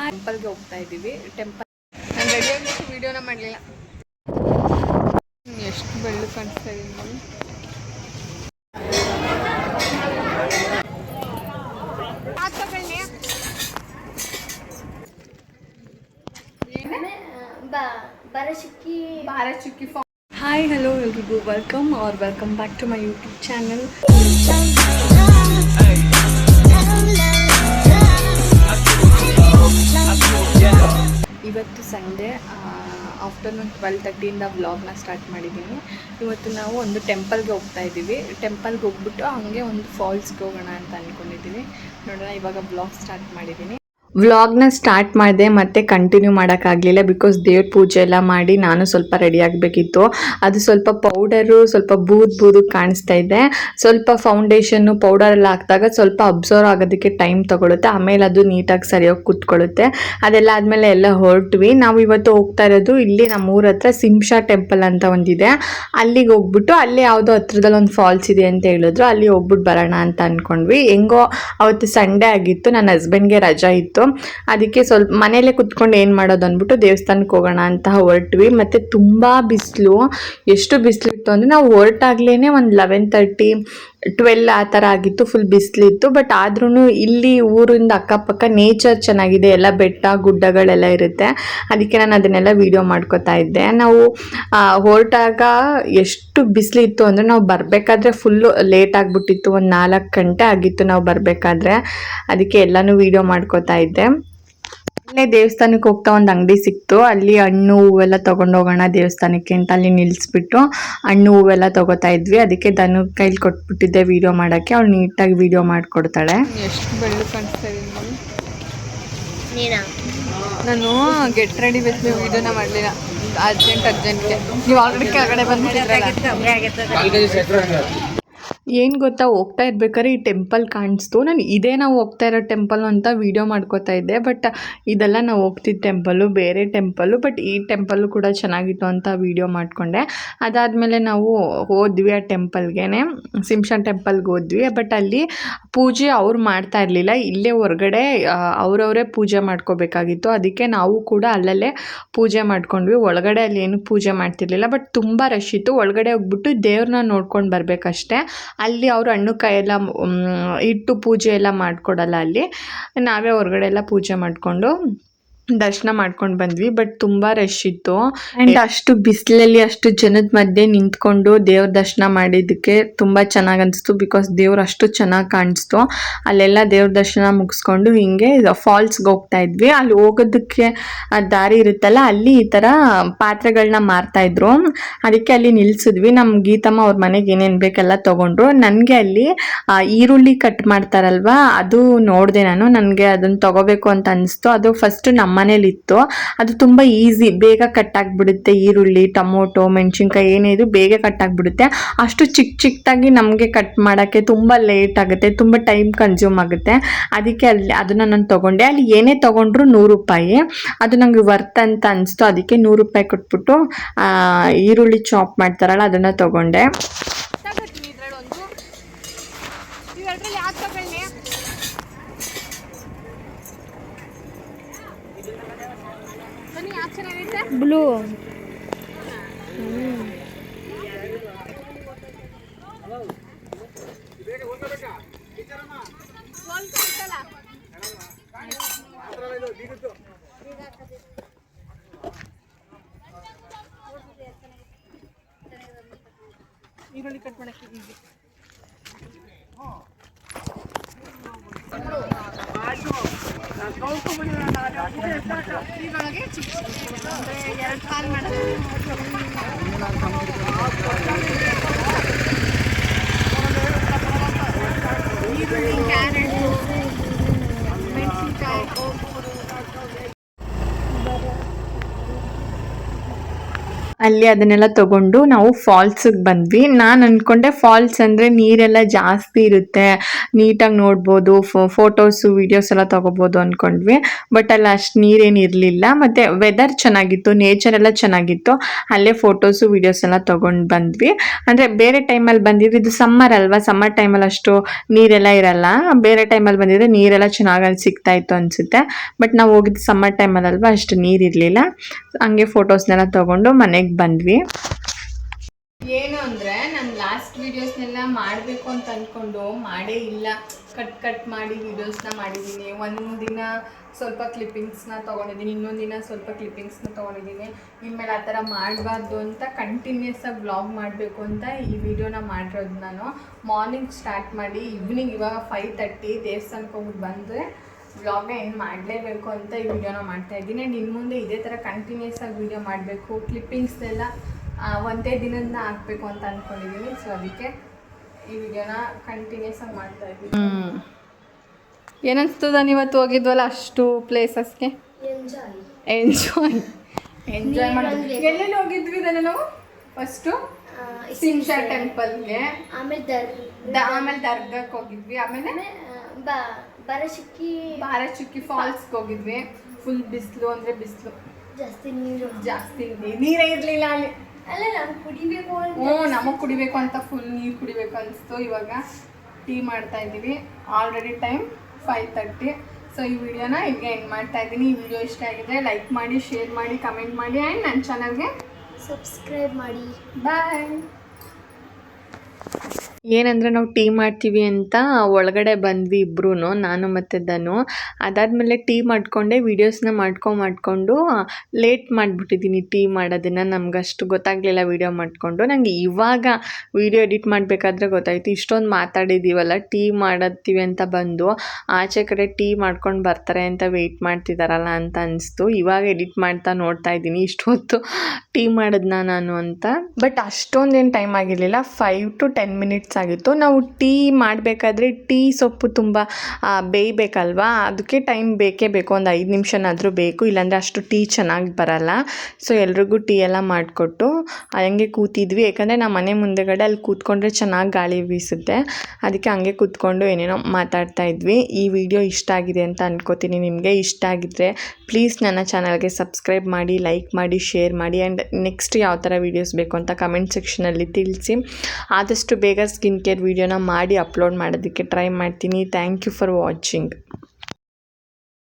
ಟೆಂಪಲ್ಗೆ ಹೋಗ್ತಾ ಇದ್ದೀವಿ. ಟೆಂಪಲ್ ನಾನು ರೆಡಿ ಆಗಿತ್ತು, ವಿಡಿಯೋನ ಮಾಡಲಿಲ್ಲ. ಎಷ್ಟು ಬೆಳ್ಳು ಕಾಣಿಸ್ತಾ ಇದೆ ನೋಡಿ. ಹಾಯ್ ಹಲೋ ಎಲ್ರಿಗೂ welcome back to my YouTube channel. ಇವತ್ತು ಸಂಡೇ ಆಫ್ಟರ್ನೂನ್ 12:30 ವ್ಲಾಗ್ನ ಸ್ಟಾರ್ಟ್ ಮಾಡಿದ್ದೀನಿ. ಇವತ್ತು ನಾವು ಒಂದು ಟೆಂಪಲ್ಗೆ ಹೋಗ್ತಾ ಇದ್ದೀವಿ. ಟೆಂಪಲ್ಗೆ ಹೋಗ್ಬಿಟ್ಟು ಹಾಗೆ ಒಂದು ಫಾಲ್ಸ್ಗೆ ಹೋಗೋಣ ಅಂತ ಅಂದ್ಕೊಂಡಿದ್ದೀವಿ. ನೋಡೋಣ, ಇವಾಗ ಬ್ಲಾಗ್ ಸ್ಟಾರ್ಟ್ ಮಾಡಿದ್ದೀನಿ. ವ್ಲಾಗ್ನ ಸ್ಟಾರ್ಟ್ ಮಾಡಿದೆ ಮತ್ತೆ ಕಂಟಿನ್ಯೂ ಮಾಡೋಕ್ಕಾಗಲಿಲ್ಲ. ಬಿಕಾಸ್ ದೇವ್ರ ಪೂಜೆ ಎಲ್ಲ ಮಾಡಿ ನಾನು ಸ್ವಲ್ಪ ರೆಡಿ ಆಗಬೇಕಿತ್ತು. ಅದು ಸ್ವಲ್ಪ ಪೌಡರು ಸ್ವಲ್ಪ ಬೂದು ಕಾಣಿಸ್ತಾ ಇದೆ. ಸ್ವಲ್ಪ ಫೌಂಡೇಶನ್ನು ಪೌಡರೆಲ್ಲ ಹಾಕಿದಾಗ ಸ್ವಲ್ಪ ಅಬ್ಸರ್ವ್ ಆಗೋದಕ್ಕೆ ಟೈಮ್ ತೊಗೊಳುತ್ತೆ. ಆಮೇಲೆ ಅದು ನೀಟಾಗಿ ಸರಿಯಾಗಿ ಕೂತ್ಕೊಳ್ಳುತ್ತೆ. ಅದೆಲ್ಲ ಆದಮೇಲೆ ಎಲ್ಲ ಹೊರಟ್ವಿ. ನಾವು ಇವತ್ತು ಹೋಗ್ತಾ ಇರೋದು ಇಲ್ಲಿ ನಮ್ಮೂರ ಹತ್ರ ಸಿಂಶಾ ಟೆಂಪಲ್ ಅಂತ ಒಂದಿದೆ. ಅಲ್ಲಿಗೆ ಹೋಗ್ಬಿಟ್ಟು ಅಲ್ಲಿ ಯಾವುದೋ ಹತ್ರದಲ್ಲಿ ಒಂದು ಫಾಲ್ಸ್ ಇದೆ ಅಂತ ಹೇಳಿದ್ರು. ಅಲ್ಲಿ ಹೋಗ್ಬಿಟ್ಟು ಬರೋಣ ಅಂತ ಅಂದ್ಕೊಂಡ್ವಿ. ಹೆಂಗೋ ಅವತ್ತು ಸಂಡೇ ಆಗಿತ್ತು, ನನ್ನ ಹಸ್ಬೆಂಡ್ಗೆ ರಜಾ ಇತ್ತು. ಅದಕ್ಕೆ ಸ್ವಲ್ಪ ಮನೇಲೆ ಕುತ್ಕೊಂಡು ಏನು ಮಾಡೋದು ಅಂದ್ಬಿಟ್ಟು ದೇವಸ್ಥಾನಕ್ಕೆ ಹೋಗೋಣ ಅಂತ ಹೊರಟ್ವಿ. ಮತ್ತು ತುಂಬ ಬಿಸಿಲು, ಎಷ್ಟು ಬಿಸಿಲು ಇತ್ತು ಅಂದರೆ ನಾವು ಹೊರಟಾಗ್ಲೇ ಒಂದು 11:30 12 ಆ ಥರ ಆಗಿತ್ತು. ಫುಲ್ ಬಿಸಿಲಿತ್ತು. ಬಟ್ ಆದ್ರೂ ಇಲ್ಲಿ ಊರಿಂದ ಅಕ್ಕಪಕ್ಕ ನೇಚರ್ ಚೆನ್ನಾಗಿದೆ, ಎಲ್ಲ ಬೆಟ್ಟ ಗುಡ್ಡಗಳೆಲ್ಲ ಇರುತ್ತೆ. ಅದಕ್ಕೆ ನಾನು ಅದನ್ನೆಲ್ಲ ವೀಡಿಯೋ ಮಾಡ್ಕೋತಾ ಇದ್ದೆ. ನಾವು ಹೊರಟಾಗ ಎಷ್ಟು ಬಿಸಿಲಿತ್ತು ಅಂದರೆ ನಾವು ಬರಬೇಕಾದ್ರೆ ಫುಲ್ಲು ಲೇಟ್ ಆಗಿಬಿಟ್ಟಿತ್ತು. ಒಂದು 4 ಗಂಟೆ ಆಗಿತ್ತು ನಾವು ಬರಬೇಕಾದ್ರೆ. ಅದಕ್ಕೆ ಎಲ್ಲನೂ ವೀಡಿಯೋ ಮಾಡ್ಕೋತಾ ಇದ್ದೆ. ಅಲ್ಲೇ ದೇವಸ್ಥಾನಕ್ಕೆ ಹೋಗ್ತಾ ಒಂದು ಅಂಗಡಿ ಸಿಕ್ತು. ಅಲ್ಲಿ ಹಣ್ಣು ಹೂವೆಲ್ಲ ತೊಗೊಂಡೋಗೋಣ ದೇವಸ್ಥಾನಕ್ಕೆ ಅಂತ ಅಲ್ಲಿ ನಿಲ್ಲಿಸ್ಬಿಟ್ಟು ಹಣ್ಣು ಹೂವೆಲ್ಲ ತೊಗೋತಾ ಇದ್ವಿ. ಅದಕ್ಕೆ ದನ ಕೈಲಿ ಕೊಟ್ಬಿಟ್ಟಿದ್ದೆ ವೀಡಿಯೋ ಮಾಡೋಕ್ಕೆ. ಅವಳು ನೀಟಾಗಿ ವೀಡಿಯೋ ಮಾಡಿಕೊಡ್ತಾಳೆ. ಎಷ್ಟು ಬೆಳ್ಳು ಕಾಣಿಸ್ತಾ ಇದೆ. ನಾನು ಗೆಟ್ ರೆಡಿ ವಿತ್ ವೀಡಿಯೋನ ಮಾಡಲಿಲ್ಲ, ಅರ್ಜೆಂಟ್ಗೆ. ನೀವು ಆಲ್ರೆಡಿ ಕೆಳಗಡೆ ಬಂದ್ಬಿಟ್ಟಿದ್ರಲ್ಲ. ಏನು ಗೊತ್ತಾ, ಹೋಗ್ತಾ ಇರ್ಬೇಕಾದ್ರೆ ಈ ಟೆಂಪಲ್ ಕಾಣಿಸ್ತು. ನಾನು ಇದೇ ನಾವು ಹೋಗ್ತಾ ಇರೋ ಟೆಂಪಲ್ ಅಂತ ವೀಡಿಯೋ ಮಾಡ್ಕೋತಾ ಇದ್ದೆ. ಬಟ್ ಇದೆಲ್ಲ ನಾವು ಹೋಗ್ತಿದ್ದ ಟೆಂಪಲ್ಲು, ಬೇರೆ ಟೆಂಪಲ್ಲು. ಬಟ್ ಈ ಟೆಂಪಲ್ಲು ಕೂಡ ಚೆನ್ನಾಗಿತ್ತು ಅಂತ ವೀಡಿಯೋ ಮಾಡಿಕೊಂಡೆ. ಅದಾದಮೇಲೆ ನಾವು ಹೋದ್ವಿ ಆ ಟೆಂಪಲ್ಗೆ, ಸಿಂಶಾ ಟೆಂಪಲ್ಗೆ ಹೋದ್ವಿ. ಬಟ್ ಅಲ್ಲಿ ಪೂಜೆ ಅವ್ರು ಮಾಡ್ತಾ ಇರಲಿಲ್ಲ. ಇಲ್ಲೇ ಹೊರಗಡೆ ಅವರವರೇ ಪೂಜೆ ಮಾಡ್ಕೋಬೇಕಾಗಿತ್ತು. ಅದಕ್ಕೆ ನಾವು ಕೂಡ ಅಲ್ಲಲ್ಲೇ ಪೂಜೆ ಮಾಡ್ಕೊಂಡ್ವಿ. ಒಳಗಡೆ ಅಲ್ಲಿ ಏನು ಪೂಜೆ ಮಾಡ್ತಿರ್ಲಿಲ್ಲ. ಬಟ್ ತುಂಬ ರಶ್ ಇತ್ತು. ಒಳಗಡೆ ಹೋಗ್ಬಿಟ್ಟು ದೇವ್ರನ್ನ ನೋಡ್ಕೊಂಡು ಬರಬೇಕಷ್ಟೆ. ಅಲ್ಲಿ ಅವರು ಹಣ್ಣು ಕಾಯೆಲ್ಲ ಇಟ್ಟು ಪೂಜೆ ಎಲ್ಲ ಮಾಡಿಕೊಡಲ್ಲ. ಅಲ್ಲಿ ನಾವೇ ಹೊರಗಡೆ ಎಲ್ಲ ಪೂಜೆ ಮಾಡಿಕೊಂಡು ದರ್ಶನ ಮಾಡ್ಕೊಂಡು ಬಂದ್ವಿ. ಬಟ್ ತುಂಬ ರಶ್ ಇತ್ತು. ಆ್ಯಂಡ್ ಅಷ್ಟು ಬಿಸಿಲಲ್ಲಿ ಅಷ್ಟು ಜನದ ಮಧ್ಯೆ ನಿಂತ್ಕೊಂಡು ದೇವ್ರ ದರ್ಶನ ಮಾಡಿದ್ದಕ್ಕೆ ತುಂಬ ಚೆನ್ನಾಗಿ ಅನಿಸ್ತು. ಬಿಕಾಸ್ ದೇವ್ರು ಅಷ್ಟು ಚೆನ್ನಾಗಿ ಕಾಣಿಸ್ತು. ಅಲ್ಲೆಲ್ಲ ದೇವ್ರ ದರ್ಶನ ಮುಗಿಸ್ಕೊಂಡು ಹಿಂಗೆ ಫಾಲ್ಸ್ಗೆ ಹೋಗ್ತಾ ಇದ್ವಿ. ಅಲ್ಲಿ ಹೋಗೋದಕ್ಕೆ ದಾರಿ ಇರುತ್ತಲ್ಲ, ಅಲ್ಲಿ ಈ ಥರ ಪಾತ್ರೆಗಳನ್ನ ಮಾರ್ತಾಯಿದ್ರು. ಅದಕ್ಕೆ ಅಲ್ಲಿ ನಿಲ್ಸಿದ್ವಿ. ನಮ್ಮ ಗೀತಮ್ಮ ಅವ್ರ ಮನೆಗೆ ಏನೇನು ಬೇಕೆಲ್ಲ ತೊಗೊಂಡ್ರು. ನನಗೆ ಅಲ್ಲಿ ಈರುಳ್ಳಿ ಕಟ್ ಮಾಡ್ತಾರಲ್ವ, ಅದು ನೋಡಿದೆ ನಾನು. ನನಗೆ ಅದನ್ನು ತೊಗೋಬೇಕು ಅಂತ ಅನಿಸ್ತು. ಅದು ಫಸ್ಟ್ ನಮ್ಮ ಮನೇಲಿತ್ತು. ಅದು ತುಂಬ ಈಸಿ, ಬೇಗ ಕಟ್ ಆಗಿಬಿಡುತ್ತೆ. ಈರುಳ್ಳಿ, ಟೊಮೊಟೊ, ಮೆಣಸಿನ್ಕಾಯಿ ಏನೇ ಇದು ಬೇಗ ಕಟ್ ಆಗಿಬಿಡುತ್ತೆ. ಅಷ್ಟು ಚಿಕ್ಕದಾಗಿ ನಮಗೆ ಕಟ್ ಮಾಡೋಕ್ಕೆ ತುಂಬ ಲೇಟ್ ಆಗುತ್ತೆ, ತುಂಬ ಟೈಮ್ ಕನ್ಸ್ಯೂಮ್ ಆಗುತ್ತೆ. ಅದಕ್ಕೆ ಅದನ್ನು ನಾನು ತೊಗೊಂಡೆ. ಅಲ್ಲಿ ಏನೇ ತೊಗೊಂಡ್ರು 100 ರೂಪಾಯಿ. ಅದು ನನಗೆ ವರ್ತ್ ಅಂತ ಅನಿಸ್ತು. ಅದಕ್ಕೆ 100 ರೂಪಾಯಿ ಕೊಟ್ಬಿಟ್ಟು ಈರುಳ್ಳಿ ಚಾಪ್ ಮಾಡ್ತಾರಲ್ಲ ಅದನ್ನು ತೊಗೊಂಡೆ. ಬ್ಲೂ ಈರುಳ್ಳಿ ಕಟ್ ಮಾಡಕ್ಕೆ ಹೀಗೆ ಇದ್ರೊಳಗೆ ಚಿಕ್ಕ 2 ಕಾಲು ಮಾಡೋದು. ಈರುಳ್ಳಿ, ಕ್ಯಾರೆಟು, ಮೆಣಸಿನ್ಕಾಯಿ, ಅಲ್ಲಿ ಅದನ್ನೆಲ್ಲ ತಗೊಂಡು ನಾವು ಫಾಲ್ಸಿಗೆ ಬಂದ್ವಿ. ನಾನು ಅಂದ್ಕೊಂಡೆ ಫಾಲ್ಸ್ ಅಂದರೆ ನೀರೆಲ್ಲ ಜಾಸ್ತಿ ಇರುತ್ತೆ, ನೀಟಾಗಿ ನೋಡ್ಬೋದು, ಫೋಟೋಸು ವೀಡಿಯೋಸ್ ಎಲ್ಲ ತೊಗೋಬೋದು ಅಂದ್ಕೊಂಡ್ವಿ. ಬಟ್ ಅಲ್ಲಿ ಅಷ್ಟು ನೀರೇನು ಇರಲಿಲ್ಲ. ಮತ್ತು ವೆದರ್ ಚೆನ್ನಾಗಿತ್ತು, ನೇಚರ್ ಎಲ್ಲ ಚೆನ್ನಾಗಿತ್ತು. ಅಲ್ಲೇ ಫೋಟೋಸು ವೀಡಿಯೋಸ್ ಎಲ್ಲ ತೊಗೊಂಡು ಬಂದ್ವಿ. ಅಂದರೆ ಬೇರೆ ಟೈಮಲ್ಲಿ ಬಂದಿದ್ದು, ಇದು ಸಮ್ಮರ್ ಅಲ್ವಾ, ಸಮ್ಮರ್ ಟೈಮಲ್ಲಿ ಅಷ್ಟು ನೀರೆಲ್ಲ ಇರಲ್ಲ. ಬೇರೆ ಟೈಮಲ್ಲಿ ಬಂದಿದ್ರೆ ನೀರೆಲ್ಲ ಚೆನ್ನಾಗಿ ಅಲ್ಲಿ ಸಿಗ್ತಾ ಇತ್ತು ಅನಿಸುತ್ತೆ. ಬಟ್ ನಾವು ಹೋಗಿದ್ದು ಸಮ್ಮರ್ ಟೈಮಲ್ಲಲ್ವಾ, ಅಷ್ಟು ನೀರಿರಲಿಲ್ಲ. ಹಂಗೆ ಫೋಟೋಸ್ನೆಲ್ಲ ತೊಗೊಂಡು ಮನೆಗೆ ಬಂದ್ವಿ. ಏನು ಅಂದರೆ ನಾನು ಲಾಸ್ಟ್ ವೀಡಿಯೋಸ್ನೆಲ್ಲ ಮಾಡಬೇಕು ಅಂತ ಅಂದ್ಕೊಂಡು ಮಾಡೇ ಇಲ್ಲ. ಕಟ್ ಮಾಡಿ ವೀಡಿಯೋಸ್ನ ಮಾಡಿದ್ದೀನಿ. ಒಂದಿನ ಸ್ವಲ್ಪ ಕ್ಲಿಪ್ಪಿಂಗ್ಸ್ನ ತೊಗೊಂಡಿದ್ದೀನಿ, ಇನ್ನೊಂದು ದಿನ ಸ್ವಲ್ಪ ಕ್ಲಿಪ್ಪಿಂಗ್ಸ್ನ ತೊಗೊಂಡಿದ್ದೀನಿ. ಇನ್ಮೇಲೆ ಆ ಥರ ಮಾಡಬಾರ್ದು ಅಂತ ಕಂಟಿನ್ಯೂಸ್ ಆಗಿ ವ್ಲಾಗ್ ಮಾಡಬೇಕು ಅಂತ ಈ ವಿಡಿಯೋನ ಮಾಡಿರೋದು. ನಾನು ಮಾರ್ನಿಂಗ್ ಸ್ಟಾರ್ಟ್ ಮಾಡಿ ಈವ್ನಿಂಗ್ ಇವಾಗ 5:30 ದೇವಸ್ಥಾನಕ್ಕೆ ಹೋಗ್ಬಿಟ್ಟು ಬಂದರೆ ವ್ಲಾಗ್ನ ಏನು ಮಾಡಲೇಬೇಕು ಅಂತ ಈ ವಿಡಿಯೋನ ಮಾಡ್ತಾಯಿದ್ದೀನಿ. ಆ್ಯಂಡ್ ಇನ್ನು ಮುಂದೆ ಇದೇ ಥರ ಕಂಟಿನ್ಯೂಸ್ ಆಗಿ ವಿಡಿಯೋ ಮಾಡಬೇಕು, ಕ್ಲಿಪ್ಪಿಂಗ್ಸ್ನೆಲ್ಲ ಒಂದೇ ದಿನದ ಹಾಕಬೇಕು ಅಂತ ಅಂದ್ಕೊಂಡಿದ್ದೀನಿ. ಸೊ ಅದಕ್ಕೆ ಈ ವಿಡಿಯೋನ ಕಂಟಿನ್ಯೂಸ್ ಆಗಿ ಮಾಡ್ತಾಯಿದ್ದೀನಿ. ಏನನ್ಸ್ತದ ನೀವತ್ತು ಹೋಗಿದ್ವಲ್ಲ ಅಷ್ಟು ಪ್ಲೇಸಸ್ಗೆ? ಎಂಜಾಯ್ ಮಾಡಿ. ಎಲ್ಲೆಲ್ಲಿ ಹೋಗಿದ್ವಿ ಇದನ್ನು ನಾವು? ಫಸ್ಟು ಸಿಂಚಾ ಟೆಂಪಲ್ಗೆ, ಆಮೇಲೆ ದರ್ಗಾಕ್ಕೆ ಹೋಗಿದ್ವಿ, ಆಮೇಲೆ ಬಾರಚುಕ್ಕಿ ಫಾಲ್ಸ್ಗೆ ಹೋಗಿದ್ವಿ. ಫುಲ್ ಬಿಸಿಲು ಅಂದರೆ ಬಿಸಿಲು, ಜಾಸ್ತಿ ನೀರೇ ಇರಲಿಲ್ಲ ಅಲ್ಲಿ. ನಮಗೆ ಕುಡಿಬೇಕು ಅಂತ ಫುಲ್ ನೀರು ಕುಡಿಬೇಕು ಅನಿಸ್ತು. ಇವಾಗ ಟೀ ಮಾಡ್ತಾ ಇದ್ದೀವಿ. Already time 5:30. ಸೊ ಈ ವಿಡಿಯೋನ ಇಲ್ಲಿಗೆ ಎಂಡ್ ಮಾಡ್ತಾ ಇದ್ದೀನಿ. ಈ ವಿಡಿಯೋ ಇಷ್ಟ ಆಗಿದ್ರೆ ಲೈಕ್ ಮಾಡಿ, ಶೇರ್ ಮಾಡಿ, ಕಮೆಂಟ್ ಮಾಡಿ ಆ್ಯಂಡ್ ನನ್ನ ಚಾನಲ್ಗೆ ಸಬ್ಸ್ಕ್ರೈಬ್ ಮಾಡಿ. ಬಾಯ್. ಏನಂದರೆ ನಾವು ಟೀ ಮಾಡ್ತೀವಿ ಅಂತ ಒಳಗಡೆ ಬಂದ್ವಿ ಇಬ್ಬರೂ, ನಾನು ಮತ್ತು ಧನು. ಅದಾದಮೇಲೆ ಟೀ ಮಾಡಿಕೊಂಡೆ ವೀಡಿಯೋಸ್ನ ಮಾಡಿಕೊಂಡು ಲೇಟ್ ಮಾಡಿಬಿಟ್ಟಿದ್ದೀನಿ ಟೀ ಮಾಡೋದನ್ನು. ನಮಗಷ್ಟು ಗೊತ್ತಾಗಲಿಲ್ಲ ವೀಡಿಯೋ ಮಾಡಿಕೊಂಡು. ನನಗೆ ಇವಾಗ ವೀಡಿಯೋ ಎಡಿಟ್ ಮಾಡಬೇಕಾದ್ರೆ ಗೊತ್ತಾಯಿತು, ಇಷ್ಟೊಂದು ಮಾತಾಡಿದ್ದೀವಲ್ಲ, ಟೀ ಮಾಡತ್ತೀವಿ ಅಂತ ಬಂದು ಆಚೆ ಕಡೆ ಟೀ ಮಾಡ್ಕೊಂಡು ಬರ್ತಾರೆ ಅಂತ ವೆಯ್ಟ್ ಮಾಡ್ತಿದ್ದಾರಲ್ಲ ಅಂತ ಅನಿಸ್ತು. ಇವಾಗ ಎಡಿಟ್ ಮಾಡ್ತಾ ನೋಡ್ತಾ ಇದ್ದೀನಿ ಇಷ್ಟೊತ್ತು ಟೀ ಮಾಡಿದ್ನ ನಾನು ಅಂತ. ಬಟ್ ಅಷ್ಟೊಂದೇನು ಟೈಮ್ ಆಗಿರಲಿಲ್ಲ, 5 to 10 ಮಿನಿಟ್ಸ್ ಆಗಿತ್ತು. ನಾವು ಟೀ ಮಾಡಬೇಕಾದ್ರೆ ಟೀ ಸೊಪ್ಪು ತುಂಬ ಬೇಯಬೇಕಲ್ವಾ, ಅದಕ್ಕೆ ಟೈಮ್ ಬೇಕೇ ಬೇಕು, ಒಂದು 5 ನಿಮಿಷನಾದರೂ ಬೇಕು, ಇಲ್ಲಾಂದರೆ ಅಷ್ಟು ಟೀ ಚೆನ್ನಾಗಿ ಬರಲ್ಲ. ಸೊ ಎಲ್ರಿಗೂ ಟೀ ಎಲ್ಲ ಮಾಡಿಕೊಟ್ಟು ಹಂಗೆ ಕೂತಿದ್ವಿ. ಯಾಕಂದರೆ ನಮ್ಮ ಮನೆ ಮುಂದೆಗಡೆ ಅಲ್ಲಿ ಕೂತ್ಕೊಂಡ್ರೆ ಚೆನ್ನಾಗಿ ಗಾಳಿ ಬೀಸುತ್ತೆ, ಅದಕ್ಕೆ ಹಂಗೆ ಕೂತ್ಕೊಂಡು ಏನೇನೋ ಮಾತಾಡ್ತಾ ಇದ್ವಿ. ಈ ವಿಡಿಯೋ ಇಷ್ಟ ಆಗಿದೆ ಅಂತ ಅನ್ಕೋತೀನಿ. ನಿಮಗೆ ಇಷ್ಟ ಆಗಿದ್ದರೆ ಪ್ಲೀಸ್ ನನ್ನ ಚಾನಲ್ಗೆ ಸಬ್ಸ್ಕ್ರೈಬ್ ಮಾಡಿ, ಲೈಕ್ ಮಾಡಿ, ಶೇರ್ ಮಾಡಿ. ಆ್ಯಂಡ್ ನೆಕ್ಸ್ಟ್ ಯಾವ ಥರ ವೀಡಿಯೋಸ್ ಬೇಕು ಅಂತ ಕಮೆಂಟ್ ಸೆಕ್ಷನಲ್ಲಿ ತಿಳಿಸಿ. ಆದಷ್ಟು ಬೇಗ ಸ್ಕಿನ್ ಕೇರ್ ವೀಡಿಯೋನ ಮಾಡಿ ಅಪ್ಲೋಡ್ ಮಾಡೋದಕ್ಕೆ ಟ್ರೈ ಮಾಡ್ತೀನಿ. Thank you for watching.